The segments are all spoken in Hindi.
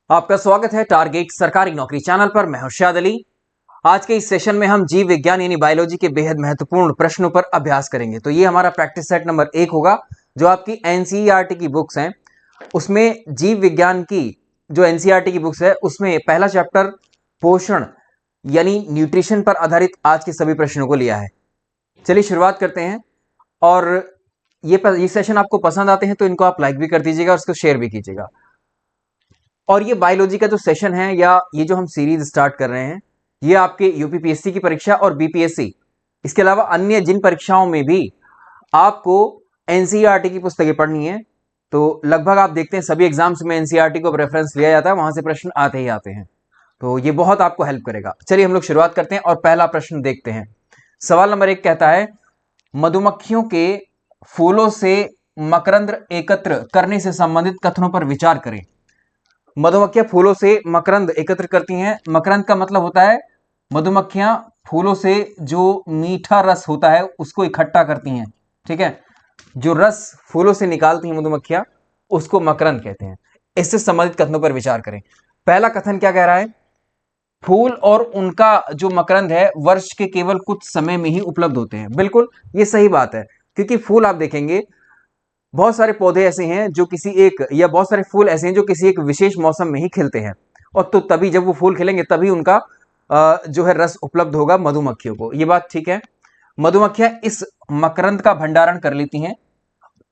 आपका स्वागत है टारगेट सरकारी नौकरी चैनल पर। मैं हर्षाद अली। आज के इस सेशन में हम जीव विज्ञान यानी बायोलॉजी के बेहद महत्वपूर्ण प्रश्नों पर अभ्यास करेंगे। तो ये हमारा प्रैक्टिस सेट नंबर 1 होगा, जो आपकी एनसीईआरटी की बुक्स हैं उसमें जीव विज्ञान की जो एनसीईआरटी की बुक्स है उसमें पहला चैप्टर पोषण यानी न्यूट्रिशन पर आधारित आज के सभी प्रश्नों को लिया है। चलिए शुरुआत करते हैं। और ये सेशन आपको पसंद आते हैं तो इनको आप लाइक भी कर दीजिएगा और इसको शेयर भी कीजिएगा। और ये बायोलॉजी का जो सेशन है या ये जो हम सीरीज स्टार्ट कर रहे हैं, ये आपके यूपीपीएससी की परीक्षा और बीपीएससी, इसके अलावा अन्य जिन परीक्षाओं में भी आपको एनसीईआरटी की पुस्तकें पढ़नी है, तो लगभग आप देखते हैं सभी एग्जाम्स में एनसीईआरटी को रेफरेंस लिया जाता है, वहां से प्रश्न आते ही आते हैं। तो ये बहुत आपको हेल्प करेगा। चलिए हम लोग शुरुआत करते हैं और पहला प्रश्न देखते हैं। सवाल नंबर 1 कहता है, मधुमक्खियों के फूलों से मकरंद एकत्र करने से संबंधित कथनों पर विचार करें। मधुमक्खियां फूलों से मकरंद एकत्र करती हैं। मकरंद का मतलब होता है मधुमक्खियां फूलों से जो मीठा रस होता है उसको इकट्ठा करती हैं। ठीक है, जो रस फूलों से निकालती हैं मधुमक्खियां उसको मकरंद कहते हैं। इससे संबंधित कथनों पर विचार करें। पहला कथन क्या कह रहा है? फूल और उनका जो मकरंद है वर्ष के केवल कुछ समय में ही उपलब्ध होते हैं। बिल्कुल ये सही बात है, क्योंकि फूल आप देखेंगे बहुत सारे पौधे ऐसे हैं जो किसी एक या बहुत सारे फूल ऐसे हैं जो किसी एक विशेष मौसम में ही खिलते हैं, और तो तभी जब वो फूल खिलेंगे तभी उनका जो है रस उपलब्ध होगा मधुमक्खियों को। ये बात ठीक है। मधुमक्खियां इस मकरंद का भंडारण कर लेती हैं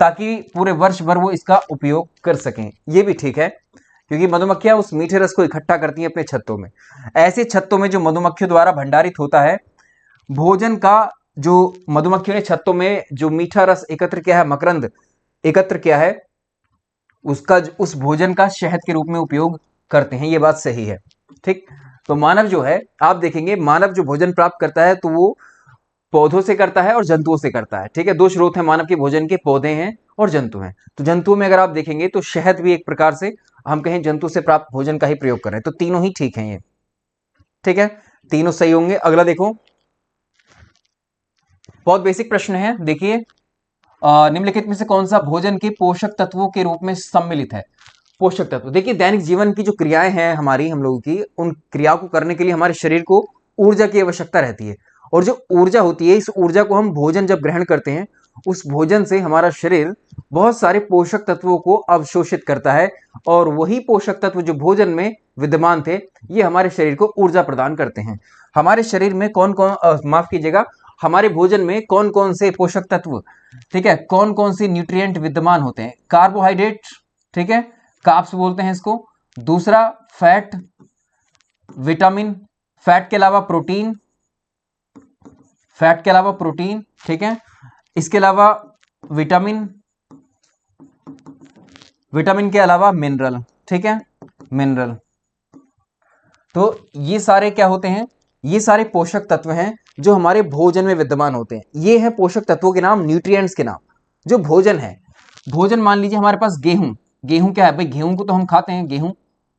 ताकि पूरे वर्ष भर वो इसका उपयोग कर सकें। ये भी ठीक है, क्योंकि मधुमक्खियां उस मीठे रस को इकट्ठा करती हैं अपने छत्तों में। ऐसे छत्तों में जो मधुमक्खियों द्वारा भंडारित होता है भोजन का, जो मधुमक्खियों ने छत्तों में जो मीठा रस एकत्र किया है, मकरंद एकत्र किया है, उसका उस भोजन का शहद के रूप में उपयोग करते हैं। ये बात सही है। ठीक, तो मानव जो है आप देखेंगे, मानव जो भोजन प्राप्त करता है तो वो पौधों से करता है और जंतुओं से करता है। ठीक है, दो स्रोत हैं मानव के भोजन के, पौधे हैं और जंतु हैं। तो जंतुओं में अगर आप देखेंगे तो शहद भी एक प्रकार से हम कहें जंतु से प्राप्त भोजन का ही प्रयोग कर रहे हैं। तो तीनों ही ठीक है, ये ठीक है, तीनों सही होंगे। अगला देखो, बहुत बेसिक प्रश्न है। देखिए, निम्नलिखित में से कौन सा भोजन के पोषक तत्वों के रूप में सम्मिलित है? पोषक तत्व, देखिए दैनिक जीवन की जो क्रियाएं हैं हमारी, हम लोगों की, उन क्रियाओं को करने के लिए हमारे शरीर को ऊर्जा की आवश्यकता रहती है। और जो ऊर्जा होती है, इस ऊर्जा को हम भोजन जब ग्रहण करते हैं, उस भोजन से हमारा शरीर बहुत सारे पोषक तत्वों को अवशोषित करता है, और वही पोषक तत्व जो भोजन में विद्यमान थे ये हमारे शरीर को ऊर्जा प्रदान करते हैं। हमारे शरीर में कौन कौन माफ कीजिएगा, हमारे भोजन में कौन कौन से पोषक तत्व, ठीक है, कौन कौन से न्यूट्रिएंट विद्यमान होते हैं? कार्बोहाइड्रेट, ठीक है, कार्ब्स बोलते हैं इसको। दूसरा फैट, विटामिन, फैट के अलावा प्रोटीन, फैट के अलावा प्रोटीन, ठीक है, इसके अलावा विटामिन, विटामिन के अलावा मिनरल, ठीक है, मिनरल। तो ये सारे क्या होते हैं? ये सारे पोषक तत्व हैं जो हमारे भोजन में विद्यमान होते हैं। ये है पोषक तत्वों के नाम, न्यूट्रिएंट्स के नाम। जो भोजन है, भोजन मान लीजिए हमारे पास गेहूं, गेहूं क्या है भाई? गेहूं को तो हम खाते हैं, गेहूं,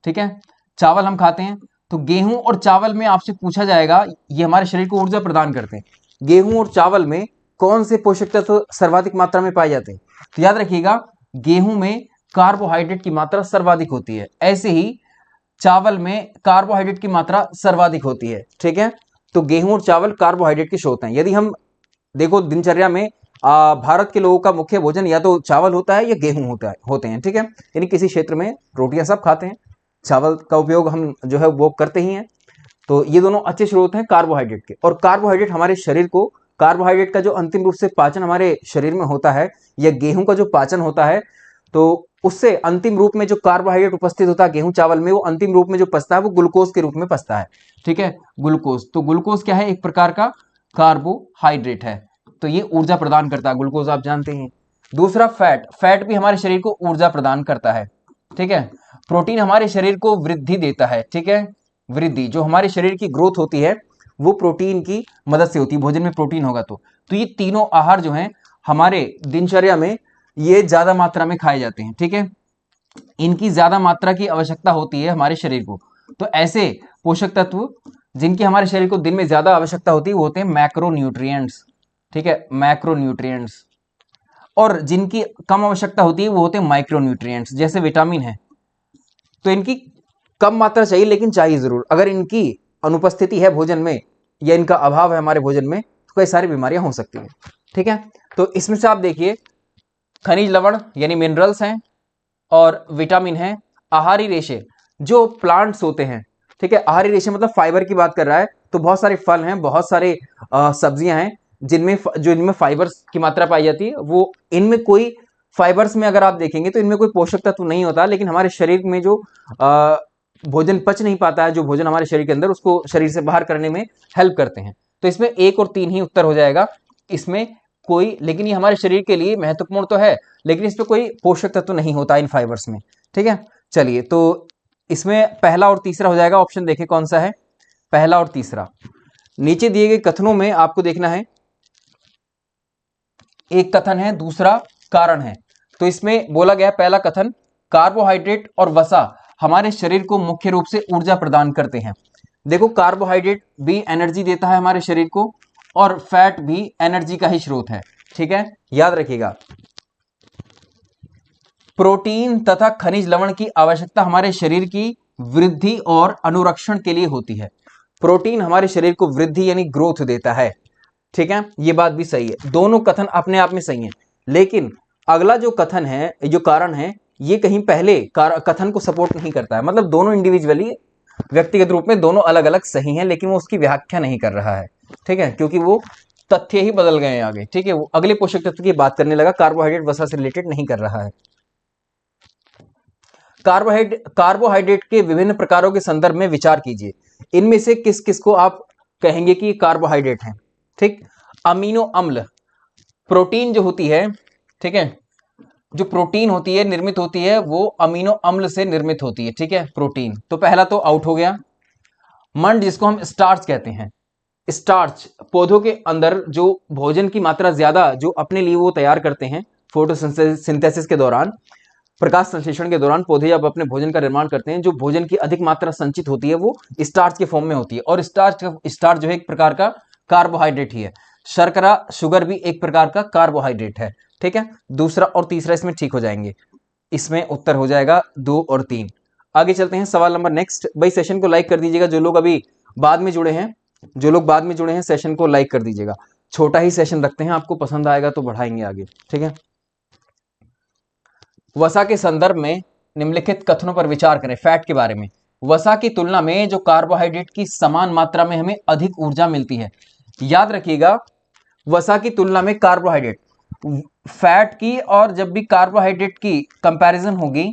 ठीक है, चावल हम खाते हैं। तो गेहूं और चावल में आपसे पूछा जाएगा, ये हमारे शरीर को ऊर्जा प्रदान करते हैं, गेहूं और चावल में कौन से पोषक तत्व सर्वाधिक मात्रा में पाए जाते हैं? तो याद रखिएगा, गेहूं में कार्बोहाइड्रेट की मात्रा सर्वाधिक होती है, ऐसे ही चावल में कार्बोहाइड्रेट की मात्रा सर्वाधिक होती है। ठीक है, तो गेहूं और चावल कार्बोहाइड्रेट के स्रोत हैं। यदि हम देखो दिनचर्या में भारत के लोगों का मुख्य भोजन या तो चावल होता है या गेहूं होते हैं। ठीक है, यानी किसी क्षेत्र में रोटियां सब खाते हैं, चावल का उपयोग हम जो है वो करते ही हैं। तो ये दोनों अच्छे स्रोत हैं कार्बोहाइड्रेट के। और कार्बोहाइड्रेट हमारे शरीर को, कार्बोहाइड्रेट का जो अंतिम रूप से पाचन हमारे शरीर में होता है, या गेहूं का जो पाचन होता है, तो उससे अंतिम रूप में जो कार्बोहाइड्रेट उपस्थित होता है गेहूं चावल में, वो अंतिम रूप में जो पचता है वो ग्लूकोज के रूप में पचता है। ठीक है, ग्लूकोज। तो ग्लूकोज क्या है? एक प्रकार का कार्बोहाइड्रेट है। तो ये ऊर्जा प्रदान करता है, ग्लूकोज आप जानते हैं। दूसरा फैट, फैट भी हमारे शरीर को ऊर्जा प्रदान करता है। ठीक है, प्रोटीन हमारे शरीर को वृद्धि देता है। ठीक है, वृद्धि, जो हमारे शरीर की ग्रोथ होती है वो प्रोटीन की मदद से होती है, भोजन में प्रोटीन होगा तो ये तीनों आहार जो हैं हमारे दिनचर्या में ये ज्यादा मात्रा में खाए जाते हैं। ठीक है, इनकी ज्यादा मात्रा की आवश्यकता होती है हमारे शरीर को। तो ऐसे पोषक तत्व जिनकी हमारे शरीर को दिन में ज्यादा आवश्यकता होती है वो होते हैं मैक्रोन्यूट्रिएंट्स। ठीक है, मैक्रोन्यूट्रिएंट्स। और जिनकी कम आवश्यकता होती है वो होते हैं माइक्रोन्यूट्रिएंट्स, जैसे विटामिन है। तो इनकी कम मात्रा चाहिए, लेकिन चाहिए जरूर। अगर इनकी अनुपस्थिति है भोजन में या इनका अभाव है हमारे भोजन में तो कई सारी बीमारियां हो सकती हैं। ठीक है, तो इसमें से आप देखिए खनिज लवण यानी मिनरल्स हैं और विटामिन है। आहारी रेशे जो प्लांट्स होते हैं, ठीक है, आहारी रेशे मतलब फाइबर की बात कर रहा है, तो बहुत सारे फल हैं, बहुत सारे सब्जियां हैं इनमें फाइबर्स की मात्रा पाई जाती है। वो इनमें कोई फाइबर्स में अगर आप देखेंगे तो इनमें कोई पोषक तत्व नहीं होता, लेकिन हमारे शरीर में जो भोजन पच नहीं पाता है, जो भोजन हमारे शरीर के अंदर, उसको शरीर से बाहर करने में हेल्प करते हैं। तो इसमें 1 और 3 ही उत्तर हो जाएगा। इसमें कोई, लेकिन ये हमारे शरीर के लिए महत्वपूर्ण तो है, लेकिन इसमें कोई पोषक तत्व नहीं होता इन फाइबर्स में। ठीक है, चलिए, तो इसमें पहला और तीसरा हो जाएगा। ऑप्शन देखें कौन सा है, पहला और तीसरा। नीचे दिए गए कथनों में आपको देखना है, एक कथन है, दूसरा कारण है। तो इसमें बोला गया पहला कथन, कार्बोहाइड्रेट और वसा हमारे शरीर को मुख्य रूप से ऊर्जा प्रदान करते हैं। देखो, कार्बोहाइड्रेट भी एनर्जी देता है हमारे शरीर को और फैट भी एनर्जी का ही स्रोत है। ठीक है, याद रखिएगा। प्रोटीन तथा खनिज लवण की आवश्यकता हमारे शरीर की वृद्धि और अनुरक्षण के लिए होती है। प्रोटीन हमारे शरीर को वृद्धि यानी ग्रोथ देता है। ठीक है, ये बात भी सही है, दोनों कथन अपने आप में सही है। लेकिन अगला जो कथन है, जो कारण है, ये कहीं पहले कथन को सपोर्ट नहीं करता है। मतलब दोनों इंडिविजुअली, व्यक्तिगत रूप में दोनों अलग अलग सही हैं, लेकिन वो उसकी व्याख्या नहीं कर रहा है। ठीक है, क्योंकि वो तथ्य ही बदल गए हैं आगे। ठीक है, वो अगले पोषक तत्व की बात करने लगा, कार्बोहाइड्रेट वसा से रिलेटेड नहीं कर रहा है। कार्बोहाइड्रेट के विभिन्न प्रकारों के संदर्भ में विचार कीजिए। इनमें से किस किस को आप कहेंगे कि कार्बोहाइड्रेट है? ठीक, अमीनो अम्ल, प्रोटीन जो होती है, ठीक है, जो प्रोटीन होती है, निर्मित होती है, वो अमीनो अम्ल से निर्मित होती है। ठीक है, प्रोटीन, तो पहला तो आउट हो गया। मंड, जिसको हम स्टार्च कहते हैं, स्टार्च पौधों के अंदर जो भोजन की मात्रा ज्यादा जो अपने लिए वो तैयार करते हैं फोटोसिंथेसिस के दौरान, प्रकाश संश्लेषण के दौरान पौधे जब अपने भोजन का निर्माण करते हैं, जो भोजन की अधिक मात्रा संचित होती है वो स्टार्च के फॉर्म में होती है। और स्टार्च जो है एक प्रकार का कार्बोहाइड्रेट ही है। शर्करा, शुगर भी एक प्रकार का कार्बोहाइड्रेट है। ठीक है, दूसरा और तीसरा इसमें ठीक हो जाएंगे। इसमें उत्तर हो जाएगा 2 और 3। आगे चलते हैं, सवाल नंबर नेक्स्ट। भाई सेशन को लाइक कर दीजिएगा, जो लोग अभी बाद में जुड़े हैं, सेशन को लाइक कर दीजिएगा। छोटा ही सेशन रखते हैं, आपको पसंद आएगा तो बढ़ाएंगे आगे। ठीक है, वसा के संदर्भ में निम्नलिखित कथनों पर विचार करें। फैट के बारे में, वसा की तुलना में जो कार्बोहाइड्रेट की समान मात्रा में हमें अधिक ऊर्जा मिलती है। याद रखिएगा, वसा की तुलना में कार्बोहाइड्रेट, फैट की और जब भी कार्बोहाइड्रेट की कंपैरिजन होगी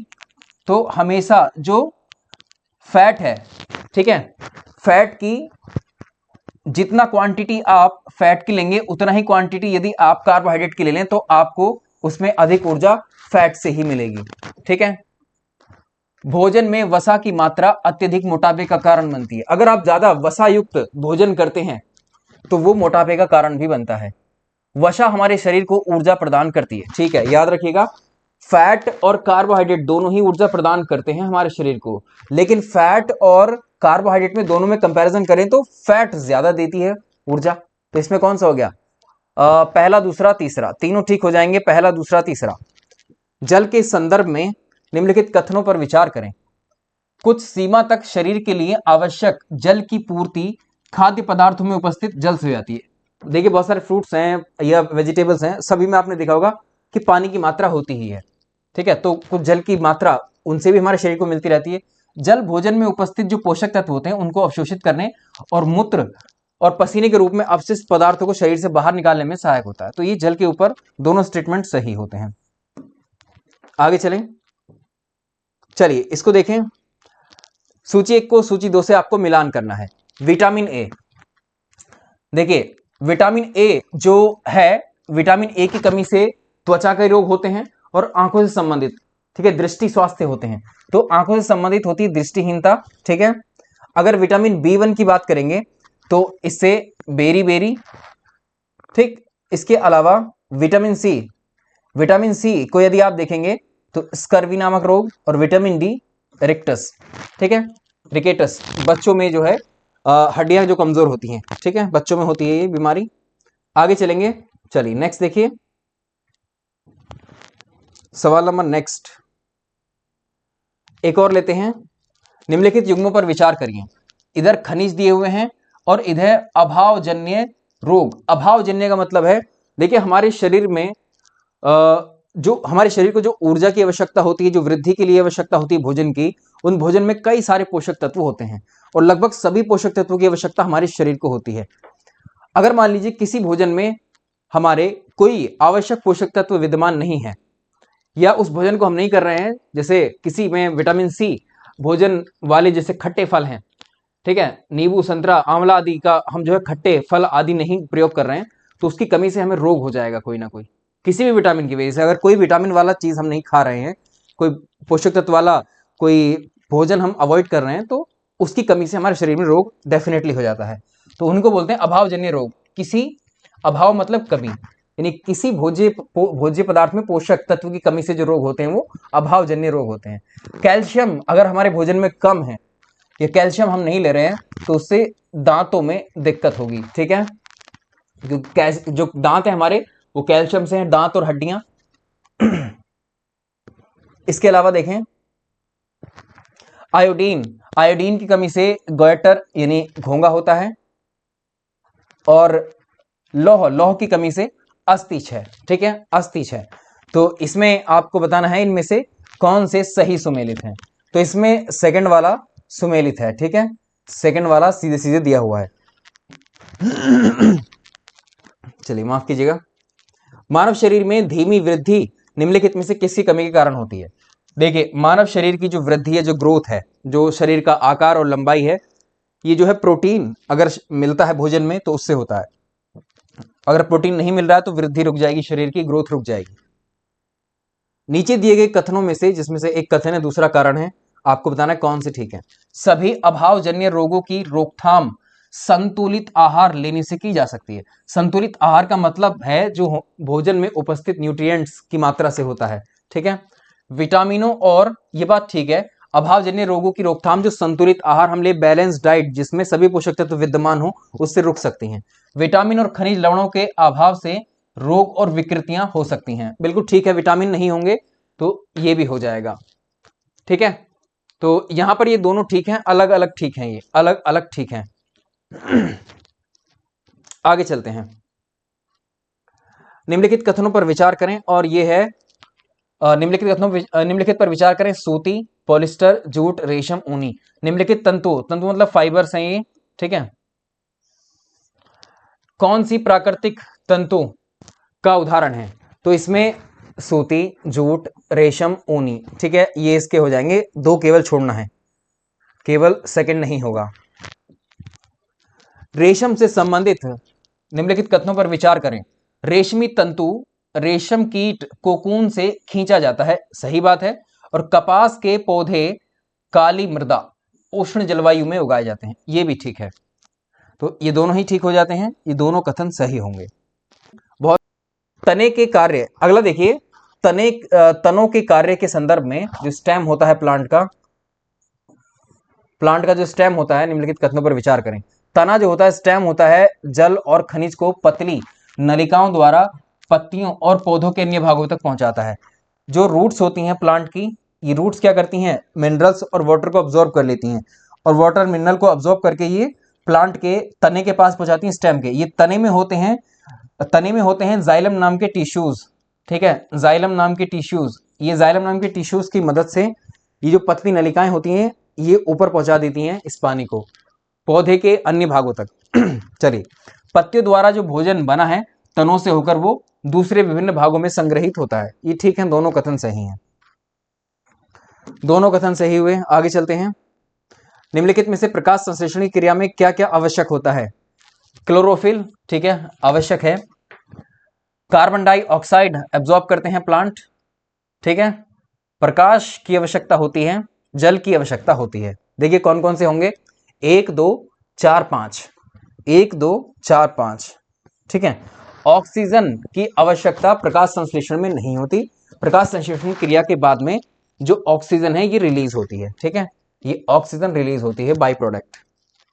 तो हमेशा जो फैट है, ठीक है, फैट की जितना क्वांटिटी आप फैट की लेंगे उतना ही क्वांटिटी यदि आप कार्बोहाइड्रेट की ले लें तो आपको उसमें अधिक ऊर्जा फैट से ही मिलेगी। ठीक है, भोजन में वसा की मात्रा अत्यधिक मोटापे का कारण बनती है। अगर आप ज्यादा वसा युक्त भोजन करते हैं तो वो मोटापे का कारण भी बनता है। वसा हमारे शरीर को ऊर्जा प्रदान करती है। ठीक है, याद रखिएगा, फैट और कार्बोहाइड्रेट दोनों ही ऊर्जा प्रदान करते हैं हमारे शरीर को, लेकिन फैट और कार्बोहाइड्रेट में दोनों में कंपैरिजन करें तो फैट ज्यादा देती है ऊर्जा। तो इसमें कौन सा हो गया? पहला, दूसरा, तीसरा, तीनों ठीक हो जाएंगे, पहला, दूसरा, तीसरा। जल के संदर्भ में निम्नलिखित कथनों पर विचार करें। कुछ सीमा तक शरीर के लिए आवश्यक जल की पूर्ति खाद्य पदार्थों में उपस्थित जल से हो जाती है। देखिए, बहुत सारे फ्रूट्स हैं या वेजिटेबल्स हैं, सभी में आपने देखा होगा कि पानी की मात्रा होती ही है। ठीक है, तो कुछ जल की मात्रा उनसे भी हमारे शरीर को मिलती रहती है। जल भोजन में उपस्थित जो पोषक तत्व होते हैं उनको अवशोषित करने और मूत्र और पसीने के रूप में अपशिष्ट पदार्थों को शरीर से बाहर निकालने में सहायक होता है। तो ये जल के ऊपर दोनों स्टेटमेंट सही होते हैं। आगे चलें, चलिए इसको देखें। सूची 1 को सूची 2 से आपको मिलान करना है। विटामिन ए, देखिए विटामिन ए जो है, विटामिन ए की कमी से त्वचा के रोग होते हैं और आंखों से संबंधित, ठीक है, दृष्टि स्वास्थ्य होते हैं। तो आंखों से संबंधित होती है दृष्टिहीनता। ठीक है, अगर विटामिन बी1 की बात करेंगे तो इससे बेरी बेरी, ठीक, इसके अलावा विटामिन सी को यदि आप देखेंगे तो स्कर्वी नामक रोग, और विटामिन डी रिक्टस, ठीक है, रिकेटस, बच्चों में जो है हड्डियां जो कमजोर होती हैं, ठीक है, बच्चों में होती है ये बीमारी। आगे चलेंगे, चलिए नेक्स्ट देखिए, सवाल नंबर नेक्स्ट एक और लेते हैं। निम्नलिखित युग्मों पर विचार करिए। इधर खनिज दिए हुए हैं और इधर अभावजन्य रोग। अभावजन्य का मतलब है, देखिए हमारे शरीर में जो हमारे शरीर को जो ऊर्जा की आवश्यकता होती है, जो वृद्धि के लिए आवश्यकता होती है भोजन की, उन भोजन में कई सारे पोषक तत्व होते हैं और लगभग सभी पोषक तत्वों की आवश्यकता हमारे शरीर को होती है। अगर मान लीजिए किसी भोजन में हमारे कोई आवश्यक पोषक तत्व विद्यमान नहीं है या उस भोजन को हम नहीं कर रहे हैं, जैसे किसी में विटामिन सी भोजन वाले जैसे खट्टे फल हैं, ठीक है, नींबू संतरा आंवला आदि का हम जो है खट्टे फल आदि नहीं प्रयोग कर रहे हैं, तो उसकी कमी से हमें रोग हो जाएगा कोई ना कोई, किसी भी विटामिन की वजह से। अगर कोई विटामिन वाला चीज हम नहीं खा रहे हैं, कोई पोषक तत्व वाला कोई भोजन हम अवॉइड कर रहे हैं, तो उसकी कमी से हमारे शरीर में रोग डेफिनेटली हो जाता है। तो उनको बोलते हैं अभावजन्य रोग। किसी अभाव मतलब कमी, यानी किसी भोज्य पदार्थ में पोषक तत्व की कमी से जो रोग होते हैं वो अभावजन्य रोग होते हैं। कैल्शियम अगर हमारे भोजन में कम है या कैल्शियम हम नहीं ले रहे हैं, तो उससे दांतों में दिक्कत होगी, ठीक है, क्योंकि जो दांत है हमारे वो कैल्शियम से हैं, दांत और हड्डियां। इसके अलावा देखें आयोडीन, आयोडीन की कमी से गोइटर यानी घोंगा होता है, और लौह, लौह की कमी से अस्थिच है, ठीक है, अस्थिच है। तो इसमें आपको बताना है इनमें से कौन से सही सुमेलित हैं। तो इसमें सेकंड वाला सुमेलित है, ठीक है, सेकंड वाला सीधे सीधे दिया हुआ है। चलिए माफ कीजिएगा। मानव शरीर में धीमी वृद्धि निम्नलिखित में से किसकी कमी के कारण होती है। देखिए मानव शरीर की जो वृद्धि है, जो ग्रोथ है, जो शरीर का आकार और लंबाई है, ये जो है प्रोटीन अगर मिलता है भोजन में तो उससे होता है। अगर प्रोटीन नहीं मिल रहा है तो वृद्धि रुक जाएगी, शरीर की ग्रोथ रुक जाएगी। नीचे दिए गए कथनों में से, जिसमें से एक कथन है दूसरा कारण है, आपको बताना है कौन से ठीक है। सभी अभावजन्य रोगों की रोकथाम संतुलित आहार लेने से की जा सकती है। संतुलित आहार का मतलब है जो भोजन में उपस्थित न्यूट्रिएंट्स की मात्रा से होता है, ठीक है, विटामिनों, और ये बात ठीक है, अभावजन्य रोगों की रोकथाम जो संतुलित आहार हम ले, बैलेंस डाइट जिसमें सभी पोषक तत्व विद्यमान हो, उससे रुक सकती हैं। विटामिन और खनिज लवणों के अभाव से रोग और विकृतियां हो सकती हैं। बिल्कुल ठीक है, विटामिन नहीं होंगे तो ये भी हो जाएगा, ठीक है। तो यहां पर ये दोनों ठीक हैं, अलग अलग ठीक हैं, ये अलग अलग ठीक हैं। आगे चलते हैं। निम्नलिखित कथनों पर विचार करें, और ये है निम्नलिखित पर विचार करें। सूती, पॉलिस्टर, जूट, रेशम, ऊनी। निम्नलिखित तंतु, तंतु मतलब फाइबर्स हैं ये, ठीक है, कौन सी प्राकृतिक तंतु का उदाहरण है। तो इसमें सूती, जूट, रेशम, ऊनी, ठीक है, ये इसके हो जाएंगे। दो केवल छोड़ना है, केवल सेकंड नहीं होगा। रेशम से संबंधित निम्नलिखित कथनों पर विचार करें। रेशमी तंतु रेशम कीट कोकून से खींचा जाता है, सही बात है, और कपास के पौधे काली मृदा उष्ण जलवायु में उगाए जाते हैं, ये भी ठीक है। तो ये दोनों ही ठीक हो जाते हैं, ये दोनों कथन सही होंगे। बहुत तने के कार्य, अगला देखिए, तनों के कार्य के संदर्भ में जो स्टेम होता है प्लांट का जो स्टेम होता है, निम्नलिखित कथनों पर विचार करें। तना जो होता है, स्टेम होता है, जल और खनिज को पतली नलिकाओं द्वारा पत्तियों और पौधों के अन्य भागों तक पहुंचाता है। जो रूट्स होती हैं प्लांट की, ये रूट्स क्या करती हैं, मिनरल्स और वाटर को अब्जॉर्ब कर लेती हैं, और वाटर मिनरल को अब्जॉर्ब करके ये प्लांट के तने के पास पहुंचाती हैं, स्टेम के। ये तने में होते हैं जाइलम नाम के टिश्यूज, ठीक है, जाइलम नाम के टिश्यूज। ये जाइलम नाम के टिश्यूज की मदद से ये जो पतली नलिकाएं होती हैं, ये ऊपर पहुंचा देती हैं इस पानी को पौधे के अन्य भागों तक। चलिए, पत्तियों द्वारा जो भोजन बना है तनों से होकर वो दूसरे विभिन्न भागों में संग्रहित होता है, ये ठीक है, दोनों कथन सही हैं, दोनों कथन सही हुए। आगे चलते हैं। निम्नलिखित में से प्रकाश संश्लेषण की क्रिया में क्या क्या आवश्यक होता है। क्लोरोफिल, ठीक है, आवश्यक है। कार्बन डाइऑक्साइड एब्जॉर्ब करते हैं प्लांट, ठीक है। प्रकाश की आवश्यकता होती है, जल की आवश्यकता होती है। देखिए कौन कौन से होंगे, 1 2 4 5, 1 2 4 5, ठीक है। ऑक्सीजन की आवश्यकता प्रकाश संश्लेषण में नहीं होती, प्रकाश संश्लेषण क्रिया के बाद में जो ऑक्सीजन है ये रिलीज होती है, ठीक है, ये ऑक्सीजन रिलीज होती है बाई प्रोडक्ट।